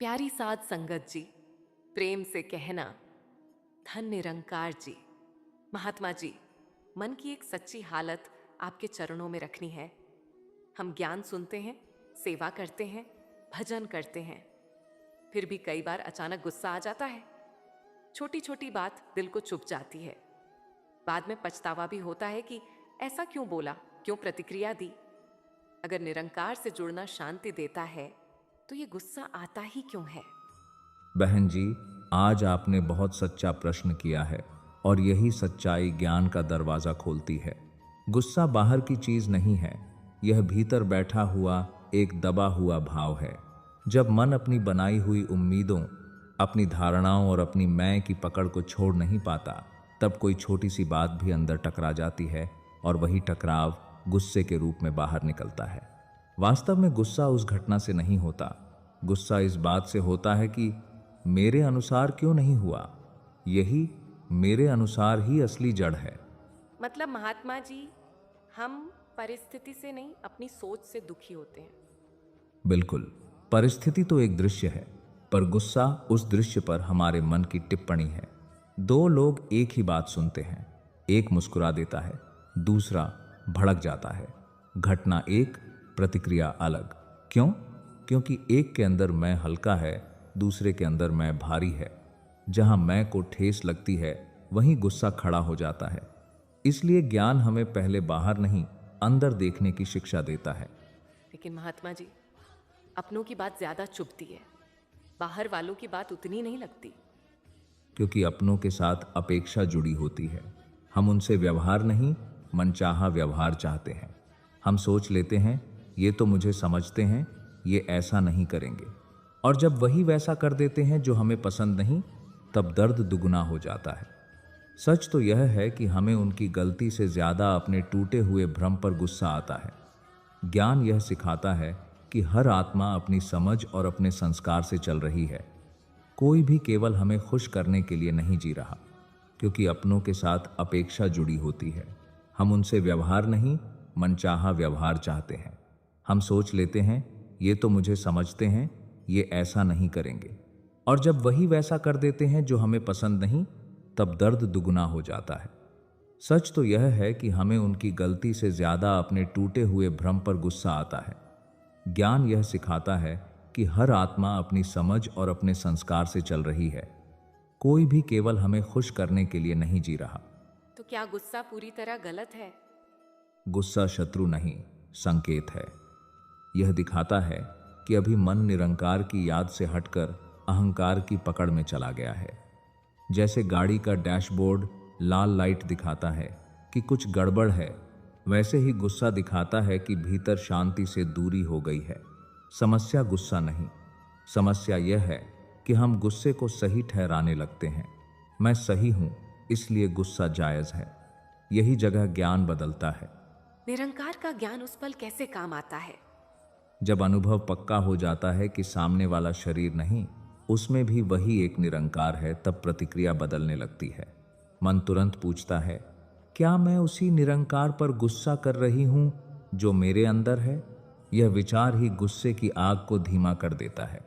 प्यारी साध संगत जी, प्रेम से कहना, धन निरंकार जी। महात्मा जी, मन की एक सच्ची हालत आपके चरणों में रखनी है। हम ज्ञान सुनते हैं, सेवा करते हैं, भजन करते हैं, फिर भी कई बार अचानक गुस्सा आ जाता है। छोटी छोटी बात दिल को चुभ जाती है। बाद में पछतावा भी होता है कि ऐसा क्यों बोला, क्यों प्रतिक्रिया दी। अगर निरंकार से जुड़ना शांति देता है तो ये गुस्सा आता ही क्यों है? बहन जी, आज आपने बहुत सच्चा प्रश्न किया है और यही सच्चाई ज्ञान का दरवाजा खोलती है। गुस्सा बाहर की चीज नहीं है, यह भीतर बैठा हुआ एक दबा हुआ भाव है। जब मन अपनी बनाई हुई उम्मीदों, अपनी धारणाओं और अपनी मैं की पकड़ को छोड़ नहीं पाता, तब कोई छोटी सी बात भी अंदर टकरा जाती है और वही टकराव गुस्से के रूप में बाहर निकलता है। वास्तव में गुस्सा उस घटना से नहीं होता। गुस्सा इस बात से होता है कि मेरे अनुसार क्यों नहीं हुआ। यही मेरे अनुसार ही असली जड़ है। मतलब महात्मा जी, हम परिस्थिति से नहीं, अपनी सोच से दुखी होते हैं। बिल्कुल, परिस्थिति तो एक दृश्य है, पर गुस्सा उस दृश्य पर हमारे मन की टिप्पणी है। दो लोग एक ही बात सुनते हैं, एक मुस्कुरा देता है, दूसरा भड़क जाता है। घटना एक, प्रतिक्रिया अलग। क्यों? क्योंकि एक के अंदर मैं हल्का है, दूसरे के अंदर मैं भारी है। जहां मैं को ठेस लगती है, वहीं गुस्सा खड़ा हो जाता है। इसलिए ज्ञान हमें पहले बाहर नहीं, अंदर देखने की शिक्षा देता है। लेकिन महात्मा जी, अपनों की बात ज्यादा चुभती है, बाहर वालों की बात उतनी नहीं लगती। क्योंकि अपनों के साथ अपेक्षा जुड़ी होती है। हम उनसे व्यवहार नहीं, मनचाहा व्यवहार चाहते हैं। हम सोच लेते हैं, ये तो मुझे समझते हैं, ये ऐसा नहीं करेंगे। और जब वही वैसा कर देते हैं जो हमें पसंद नहीं, तब दर्द दुगना हो जाता है। सच तो यह है कि हमें उनकी गलती से ज्यादा अपने टूटे हुए भ्रम पर गुस्सा आता है। ज्ञान यह सिखाता है कि हर आत्मा अपनी समझ और अपने संस्कार से चल रही है। कोई भी केवल हमें खुश करने के लिए नहीं जी रहा, क्योंकि अपनों के साथ अपेक्षा जुड़ी होती है। हम उनसे व्यवहार नहीं, मनचाहा व्यवहार चाहते हैं। हम सोच लेते हैं, ये तो मुझे समझते हैं, ये ऐसा नहीं करेंगे। और जब वही वैसा कर देते हैं जो हमें पसंद नहीं, तब दर्द दुगना हो जाता है। सच तो यह है कि हमें उनकी गलती से ज्यादा अपने टूटे हुए भ्रम पर गुस्सा आता है। ज्ञान यह सिखाता है कि हर आत्मा अपनी समझ और अपने संस्कार से चल रही है। कोई भी केवल हमें खुश करने के लिए नहीं जी रहा। तो क्या गुस्सा पूरी तरह गलत है? गुस्सा शत्रु नहीं, संकेत है। यह दिखाता है कि अभी मन निरंकार की याद से हटकर अहंकार की पकड़ में चला गया है। जैसे गाड़ी का डैशबोर्ड लाल लाइट दिखाता है कि कुछ गड़बड़ है, वैसे ही गुस्सा दिखाता है कि भीतर शांति से दूरी हो गई है। समस्या गुस्सा नहीं, समस्या यह है कि हम गुस्से को सही ठहराने लगते हैं। मैं सही हूं, इसलिए गुस्सा जायज है। यही जगह ज्ञान बदलता है। निरंकार का ज्ञान उस पल कैसे काम आता है? जब अनुभव पक्का हो जाता है कि सामने वाला शरीर नहीं, उसमें भी वही एक निरंकार है, तब प्रतिक्रिया बदलने लगती है। मन तुरंत पूछता है, क्या मैं उसी निरंकार पर गुस्सा कर रही हूं जो मेरे अंदर है? यह विचार ही गुस्से की आग को धीमा कर देता है।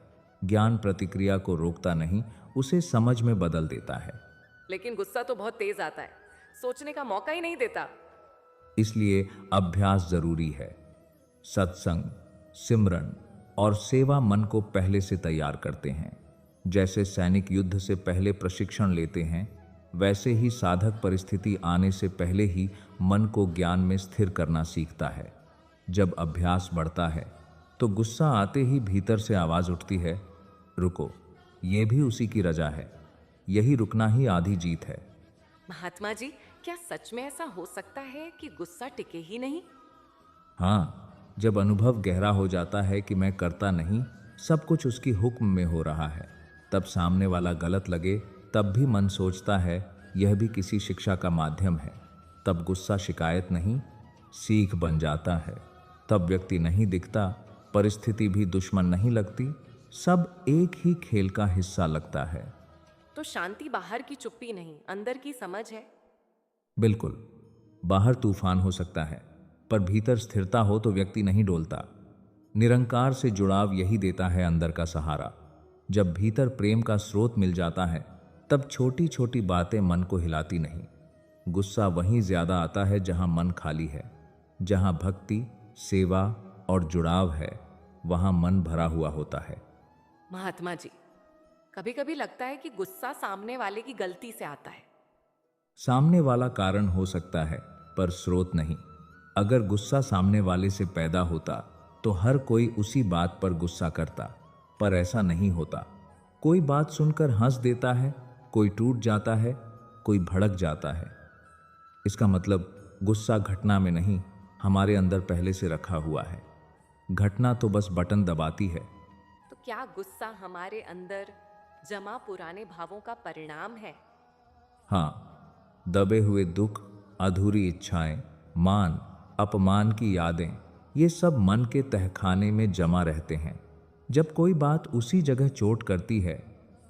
ज्ञान प्रतिक्रिया को रोकता नहीं, उसे समझ में बदल देता है। लेकिन गुस्सा तो बहुत तेज आता है, सोचने का मौका ही नहीं देता। इसलिए अभ्यास जरूरी है। सत्संग, सिमरन और सेवा मन को पहले से तैयार करते हैं। जैसे सैनिक युद्ध से पहले प्रशिक्षण लेते हैं, वैसे ही साधक परिस्थिति आने से पहले ही मन को ज्ञान में स्थिर करना सीखता है। जब अभ्यास बढ़ता है तो गुस्सा आते ही भीतर से आवाज उठती है, रुको, ये भी उसी की रजा है। यही रुकना ही आधी जीत है। महात्मा जी, क्या सच में ऐसा हो सकता है कि गुस्सा टिके ही नहीं? हाँ, जब अनुभव गहरा हो जाता है कि मैं करता नहीं, सब कुछ उसकी हुक्म में हो रहा है, तब सामने वाला गलत लगे, तब भी मन सोचता है यह भी किसी शिक्षा का माध्यम है। तब गुस्सा शिकायत नहीं, सीख बन जाता है। तब व्यक्ति नहीं दिखता, परिस्थिति भी दुश्मन नहीं लगती, सब एक ही खेल का हिस्सा लगता है। तो शांति बाहर की चुप्पी नहीं, अंदर की समझ है। बिल्कुल, बाहर तूफान हो सकता है, पर भीतर स्थिरता हो तो व्यक्ति नहीं डोलता। निरंकार से जुड़ाव यही देता है अंदर का सहारा। जब भीतर प्रेम का स्रोत मिल जाता है तब छोटी छोटी बातें मन को हिलाती नहीं। गुस्सा वहीं ज्यादा आता है जहां मन खाली है। जहां भक्ति, सेवा और जुड़ाव है, वहां मन भरा हुआ होता है। महात्मा जी, कभी कभी लगता है कि गुस्सा सामने वाले की गलती से आता है। सामने वाला कारण हो सकता है, पर स्रोत नहीं। अगर गुस्सा सामने वाले से पैदा होता तो हर कोई उसी बात पर गुस्सा करता, पर ऐसा नहीं होता। कोई बात सुनकर हंस देता है, कोई टूट जाता है, कोई भड़क जाता है। इसका मतलब गुस्सा घटना में नहीं, हमारे अंदर पहले से रखा हुआ है। घटना तो बस बटन दबाती है। तो क्या गुस्सा हमारे अंदर जमा पुराने भावों का परिणाम है? हाँ, दबे हुए दुख, अधूरी इच्छाएं, मान अपमान की यादें, ये सब मन के तहखाने में जमा रहते हैं। जब कोई बात उसी जगह चोट करती है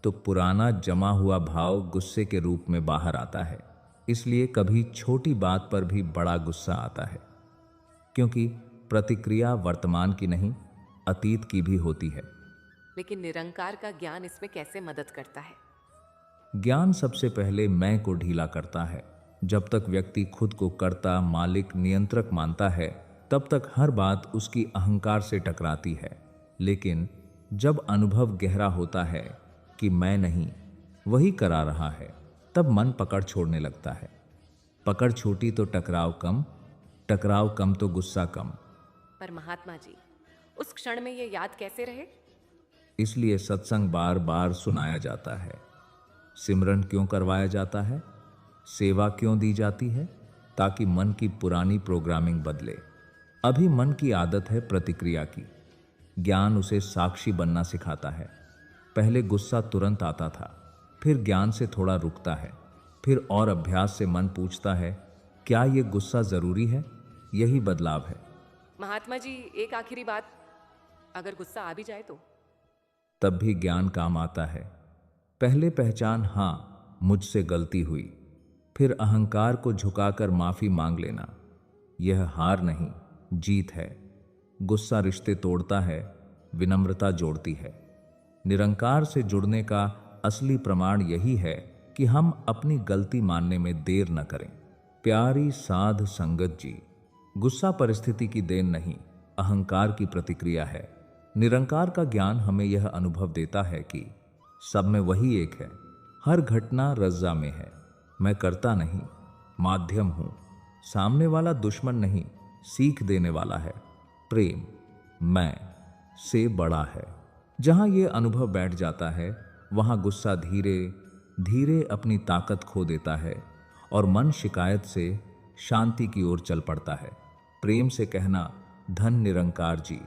तो पुराना जमा हुआ भाव गुस्से के रूप में बाहर आता है। इसलिए कभी छोटी बात पर भी बड़ा गुस्सा आता है, क्योंकि प्रतिक्रिया वर्तमान की नहीं, अतीत की भी होती है। लेकिन निरंकार का ज्ञान इसमें कैसे मदद करता है? ज्ञान सबसे पहले मैं को ढीला करता है। जब तक व्यक्ति खुद को कर्ता, मालिक, नियंत्रक मानता है, तब तक हर बात उसकी अहंकार से टकराती है। लेकिन जब अनुभव गहरा होता है कि मैं नहीं, वही करा रहा है, तब मन पकड़ छोड़ने लगता है। पकड़ छूटी तो टकराव कम, टकराव कम तो गुस्सा कम। पर महात्मा जी, उस क्षण में ये याद कैसे रहे? इसलिए सत्संग बार बार सुनाया जाता है। सिमरन क्यों करवाया जाता है? सेवा क्यों दी जाती है? ताकि मन की पुरानी प्रोग्रामिंग बदले। अभी मन की आदत है प्रतिक्रिया की। ज्ञान उसे साक्षी बनना सिखाता है। पहले गुस्सा तुरंत आता था, फिर ज्ञान से थोड़ा रुकता है, फिर और अभ्यास से मन पूछता है, क्या ये गुस्सा जरूरी है? यही बदलाव है। महात्मा जी, एक आखिरी बात, अगर गुस्सा आ भी जाए तो? तब भी ज्ञान काम आता है। पहले पहचान, हाँ मुझसे गलती हुई, फिर अहंकार को झुकाकर माफी मांग लेना। यह हार नहीं, जीत है। गुस्सा रिश्ते तोड़ता है, विनम्रता जोड़ती है। निरंकार से जुड़ने का असली प्रमाण यही है कि हम अपनी गलती मानने में देर न करें। प्यारी साध संगत जी, गुस्सा परिस्थिति की देन नहीं, अहंकार की प्रतिक्रिया है। निरंकार का ज्ञान हमें यह अनुभव देता है कि सब में वही एक है। हर घटना रज्जा में है। मैं करता नहीं, माध्यम हूं। सामने वाला दुश्मन नहीं, सीख देने वाला है। प्रेम मैं से बड़ा है। जहां यह अनुभव बैठ जाता है, वहां गुस्सा धीरे धीरे अपनी ताकत खो देता है और मन शिकायत से शांति की ओर चल पड़ता है। प्रेम से कहना, धन निरंकार जी।